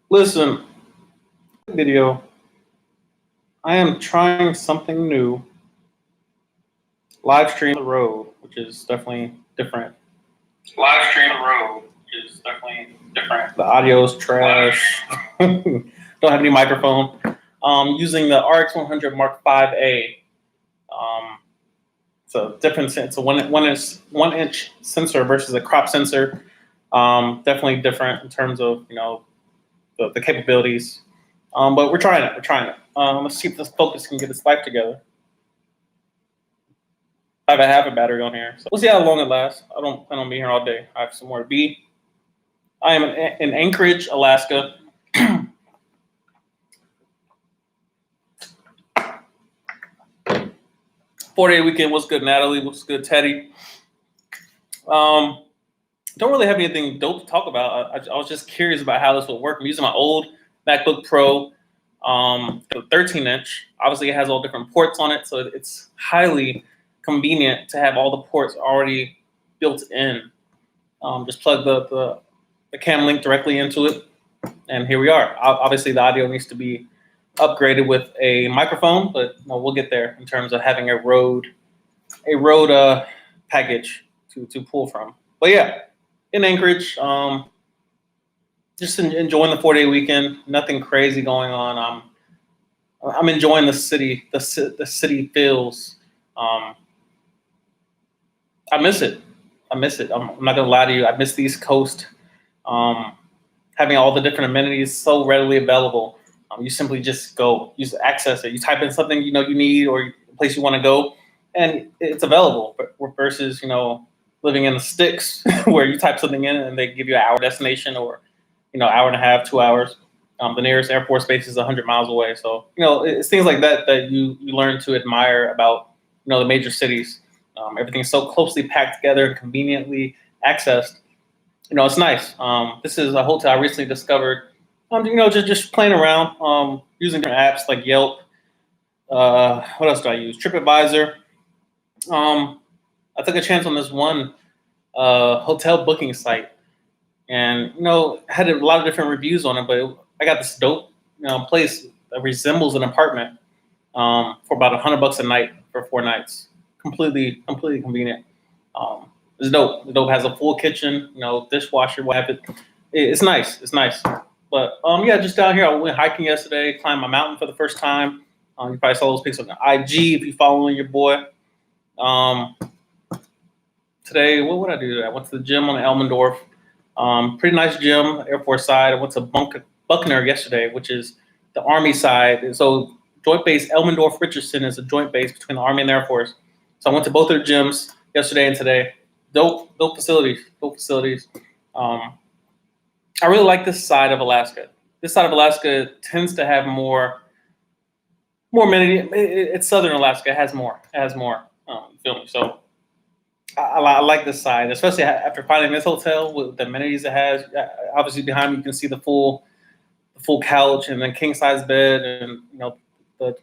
Listen, video. I am trying something new. Live stream on the road, which is definitely different. Live stream on the road, which is definitely different. The audio is trash. Don't have any microphone. Using the RX100 Mark 5A. It's a different sense. It's a one inch sensor versus a crop sensor. Definitely different in terms of the capabilities. But we're trying it. We're trying it. Let's see if this focus can get its life together. I have a half a battery on here, so we'll see how long it lasts. I don't plan on being here all day. I have somewhere to be. I am in Anchorage, Alaska. 4-day weekend. What's good, Natalie? What's good, Teddy? Don't really have anything dope to talk about. I was just curious about how this would work. I'm using my old MacBook Pro, the 13-inch. Obviously, it has all different ports on it, so it's highly convenient to have all the ports already built in. Just plug the cam link directly into it, and here we are. Obviously, the audio needs to be upgraded with a microphone, but we'll get there in terms of having a Rode package to pull from. But yeah, in Anchorage, just enjoying the 4-day weekend. Nothing crazy going on. I'm enjoying the city. The city feels. I miss it. I'm not gonna lie to you. I miss the East Coast. Having all the different amenities so readily available. You simply just go, you just access it. You type in something you need or a place you want to go, and it's available. But versus living in the sticks where you type something in and they give you an hour destination or hour and a half, 2 hours. The nearest Air Force base is 100 miles away. So it's things like that you learn to admire about the major cities. Everything's so closely packed together and conveniently accessed. It's nice. This is a hotel I recently discovered. Just playing around, using different apps like Yelp. What else do I use? TripAdvisor. I took a chance on this one hotel booking site, and had a lot of different reviews on it. But I got this dope, place that resembles an apartment for about $100 a night for 4 nights. Completely convenient. It's dope. The dope has a full kitchen, dishwasher, what have it. It's nice. It's nice. But just down here, I went hiking yesterday, climbed my mountain for the first time. You probably saw those pics on the IG if you're following your boy. Today, what would I do today? I went to the gym on Elmendorf. Pretty nice gym, Air Force side. I went to Buckner yesterday, which is the Army side. And so Joint Base Elmendorf-Richardson is a joint base between the Army and the Air Force. So I went to both their gyms yesterday and today. Dope facilities. I really like this side of Alaska. This side of Alaska tends to have more amenity. It's southern Alaska. It has more. You feel me? So I like this side, especially after finding this hotel with the amenities it has. Obviously, behind me you can see the full couch and then king size bed, and the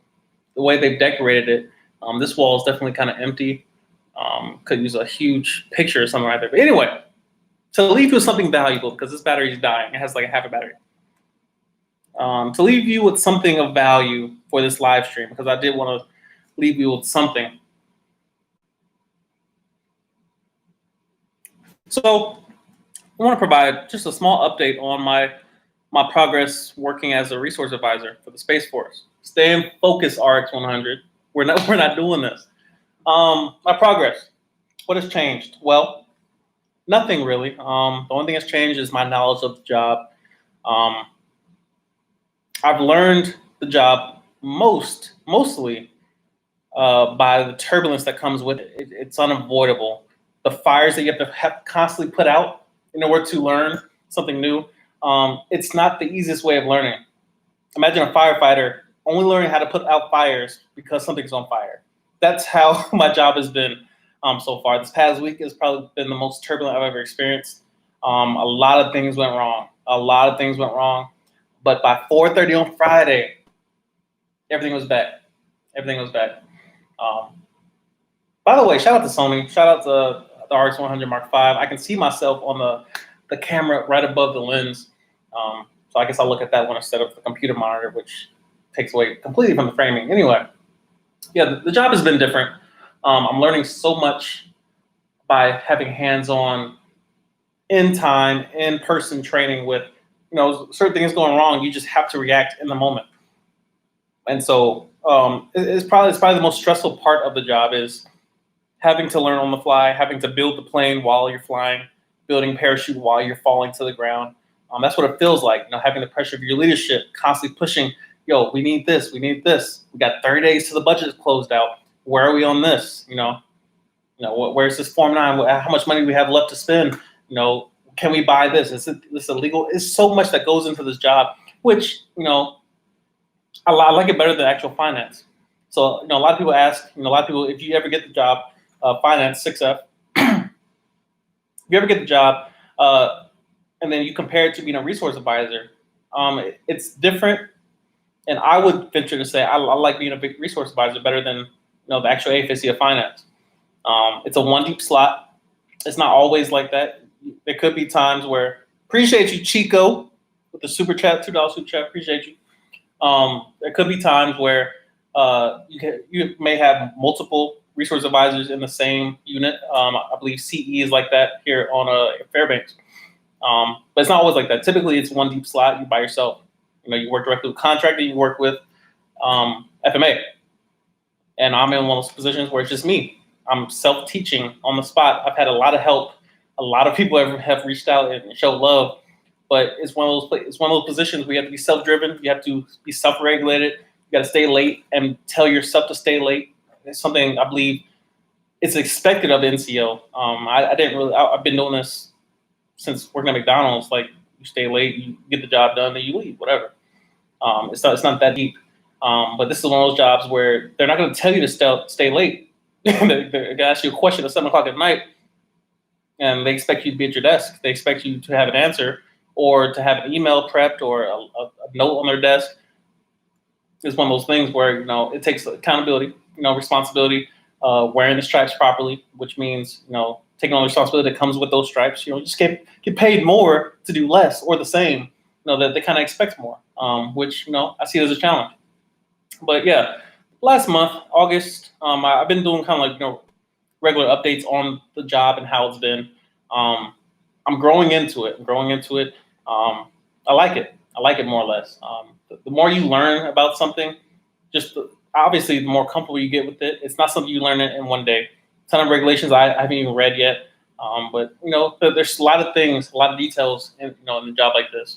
way they've decorated it. This wall is definitely kind of empty. Could use a huge picture or something right there. But anyway. To leave you with something valuable, because this battery is dying. It has like a half a battery. To leave you with something of value for this live stream, because I did want to leave you with something. So I want to provide just a small update on my progress working as a resource advisor for the Space Force. Stay in focus, RX100. We're not doing this. My progress. What has changed? Well, nothing really. The only thing that's changed is my knowledge of the job. I've learned the job mostly by the turbulence that comes with it. It's unavoidable. The fires that you have to constantly put out in order to learn something new. It's not the easiest way of learning. Imagine a firefighter only learning how to put out fires because something's on fire. That's how my job has been. So far. This past week has probably been the most turbulent I've ever experienced. A lot of things went wrong. But by 4:30 on Friday, everything was back. By the way, shout out to Sony. Shout out to the RX100 Mark V. I can see myself on the camera right above the lens. So I guess I'll look at that one instead of the computer monitor, which takes away completely from the framing. Anyway, yeah, the job has been different. I'm learning so much by having hands-on, in time, in-person training with, certain things going wrong. You just have to react in the moment. And so it's probably the most stressful part of the job is having to learn on the fly, having to build the plane while you're flying, building parachute while you're falling to the ground. That's what it feels like, having the pressure of your leadership, constantly pushing, yo, we need this, we need this. We got 30 days till the budget is closed out. Where are we on this? Where's this Form 9? How much money do we have left to spend? Can we buy this? Is this illegal? It's so much that goes into this job, which, I like it better than actual finance. So, a lot of people ask, if you ever get the job, finance, 6F, if you ever get the job, and then you compare it to being a resource advisor, it's different. And I would venture to say I like being a big resource advisor better than the actual AFSC of finance. It's a one deep slot. It's not always like that. There could be times where, appreciate you, Chico, with the super chat, $2 super chat, appreciate you. There could be times where you may have multiple resource advisors in the same unit. I believe CE is like that here on Fairbanks. But it's not always like that. Typically, it's one deep slot. You by yourself. You work directly with contractor. You work with FMA. And I'm in one of those positions where it's just me. I'm self-teaching on the spot. I've had a lot of help. A lot of people have reached out and show love. But it's one of those positions where you have to be self-driven. You have to be self-regulated. You got to stay late and tell yourself to stay late. It's something I believe it's expected of NCO. I've been doing this since working at McDonald's. Like, you stay late, you get the job done, then you leave, whatever. It's not that deep. But this is one of those jobs where they're not going to tell you to stay late. They're going to ask you a question at 7 o'clock at night, and they expect you to be at your desk. They expect you to have an answer or to have an email prepped or a note on their desk. It's one of those things where, it takes accountability, responsibility, wearing the stripes properly, which means, taking on the responsibility that comes with those stripes. Just get paid more to do less or the same. That they kind of expect more, which, I see it as a challenge. But yeah, last month, August, I've been doing kind of like, regular updates on the job and how it's been. I'm growing into it. I like it. I like it more or less. The more you learn about something, obviously, the more comfortable you get with it. It's not something you learn in one day. A ton of regulations I haven't even read yet. But there's a lot of things, a lot of details in a job like this.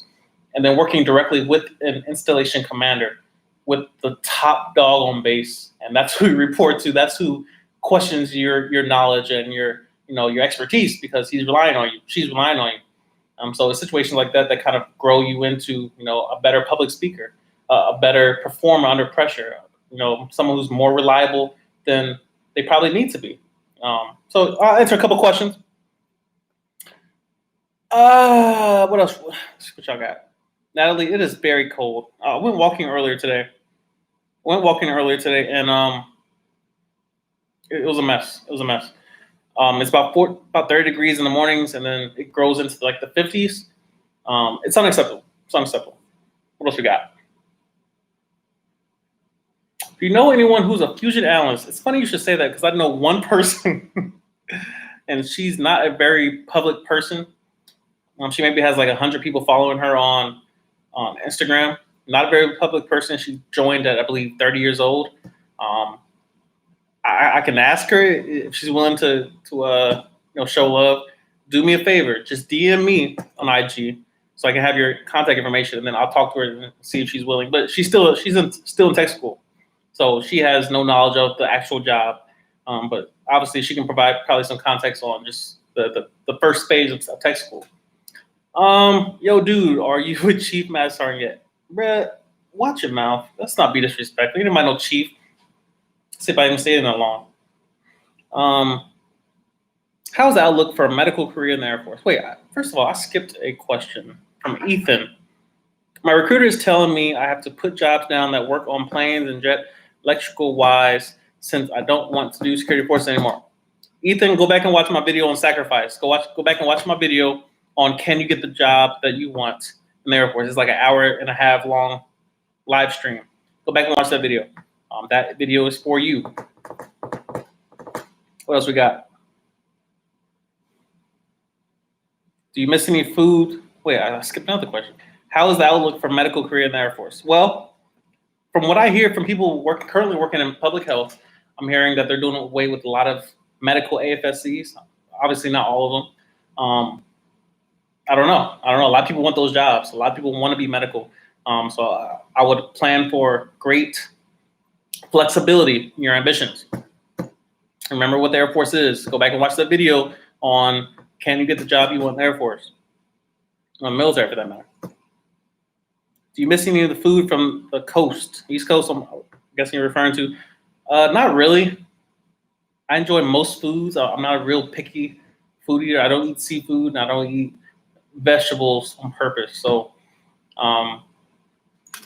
And then working directly with an installation commander, with the top dog on base, and that's who you report to. That's who questions your knowledge and your expertise, because he's relying on you. She's relying on you. So a situation like that kind of grow you into a better public speaker, a better performer under pressure. Someone who's more reliable than they probably need to be. So I'll answer a couple questions. What else? What y'all got? Natalie, it is very cold. I went walking earlier today. And it was a mess. It's about 30 degrees in the mornings, and then it grows into like the 50s. It's unacceptable. What else we got? If you know anyone who's a Fusion analyst, it's funny you should say that, because I know one person, and she's not a very public person. She maybe has like 100 people following her on Instagram. Not a very public person. She joined at, I believe, 30 years old. I can ask her if she's willing to show love. Do me a favor, just DM me on IG so I can have your contact information, and then I'll talk to her and see if she's willing. But she's still in tech school, so she has no knowledge of the actual job. But obviously, she can provide probably some context on just the first phase of tech school. Yo, dude, are you with Chief Master Sergeant yet? Bruh, watch your mouth. Let's not be disrespectful. You didn't mind no Chief. See if I even say it in that long. How's the outlook for a medical career in the Air Force? Wait, first of all, I skipped a question from Ethan. My recruiter is telling me I have to put jobs down that work on planes and jet electrical wise, since I don't want to do security forces anymore. Ethan, go back and watch my video on sacrifice. Go back and watch my video on can you get the job that you want. in the Air Force. It's like an hour and a half long live stream. Go back and watch that video. That video is for you. What else we got? Do you miss any food? Wait, I skipped another question. How is the outlook for medical career in the Air Force? Well, from what I hear from people currently working in public health, I'm hearing that they're doing away with a lot of medical AFSCs. Obviously, not all of them. I don't know. A lot of people want those jobs. A lot of people want to be medical. So I would plan for great flexibility in your ambitions. Remember what the Air Force is. Go back and watch that video on can you get the job you want in the Air Force? Or military, for that matter. Do you miss any of the food from the coast, East Coast? I'm guessing you're referring to. Not really. I enjoy most foods. I'm not a real picky food eater. I don't eat seafood, and I don't eat vegetables on purpose. So I'm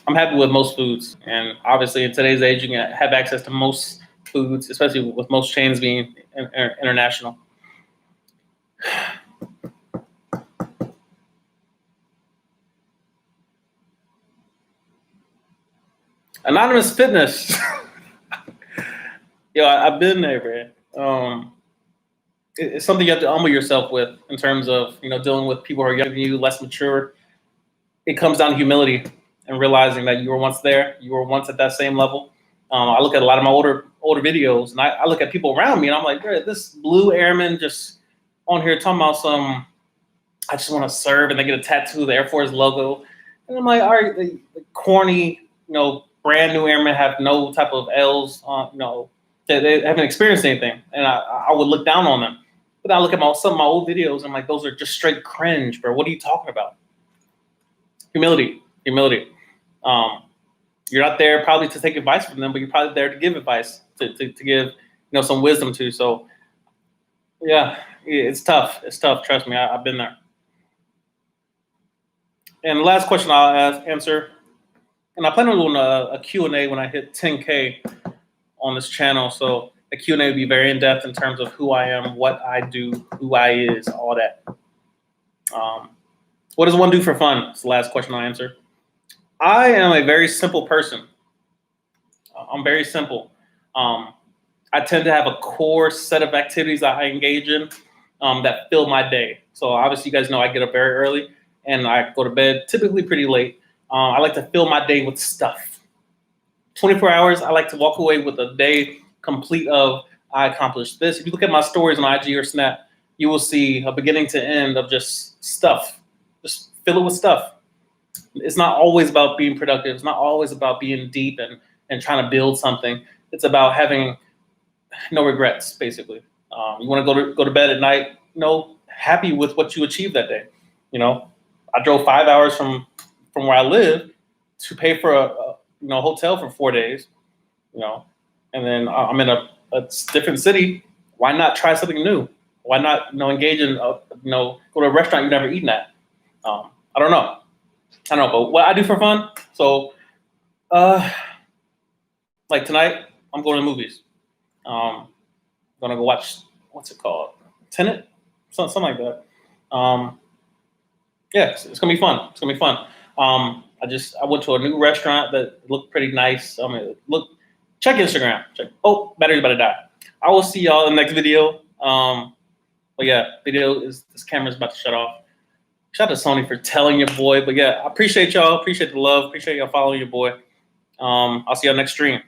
happy with most foods. And obviously, in today's age, you can have access to most foods, especially with most chains being international. Anonymous Fitness. Yo, I've been there, man. It's something you have to humble yourself with in terms of, dealing with people who are younger than you, less mature. It comes down to humility and realizing that you were once there. You were once at that same level. I look at a lot of my older videos, and I look at people around me, and I'm like, this blue airman just on here talking about I just want to serve, and they get a tattoo of the Air Force logo. And I'm like, all right, the corny, brand new airmen have no type of L's, they haven't experienced anything. And I would look down on them. But then I look at some of my old videos, and I'm like, those are just straight cringe, bro. What are you talking about? Humility. You're not there probably to take advice from them, but you're probably there to give advice, to give, some wisdom to. So, yeah, it's tough. It's tough. Trust me, I've been there. And the last question I'll answer, and I plan on doing a Q&A when I hit 10K on this channel. So the Q&A will be very in-depth in terms of who I am, what I do, who I is, all that. What does one do for fun? It's the last question I'll answer. I am a very simple person. I'm very simple. I tend to have a core set of activities that I engage in that fill my day. So obviously you guys know I get up very early and I go to bed typically pretty late. I like to fill my day with stuff. 24 hours, I like to walk away with a day complete of I accomplished this. If you look at my stories on IG or Snap, you will see a beginning to end of just stuff. Just fill it with stuff. It's not always about being productive. It's not always about being deep and trying to build something. It's about having no regrets, basically. You want to go to bed at night, happy with what you achieved that day. I drove 5 hours from where I live to pay for a hotel for 4 days, and then I'm in a different city. Why not try something new? Why not, engage in, go to a restaurant you've never eaten at? I don't know, but what I do for fun. So, like tonight, I'm going to the movies. I'm gonna go watch, what's it called? Tenet? Something like that. Yeah, it's gonna be fun. It's gonna be fun. I went to a new restaurant that looked pretty nice. Check Instagram. Oh, battery's about to die. I will see y'all in the next video. But yeah, this camera's about to shut off. Shout out to Sony for telling your boy. But yeah, I appreciate y'all. Appreciate the love. Appreciate y'all following your boy. I'll see y'all next stream.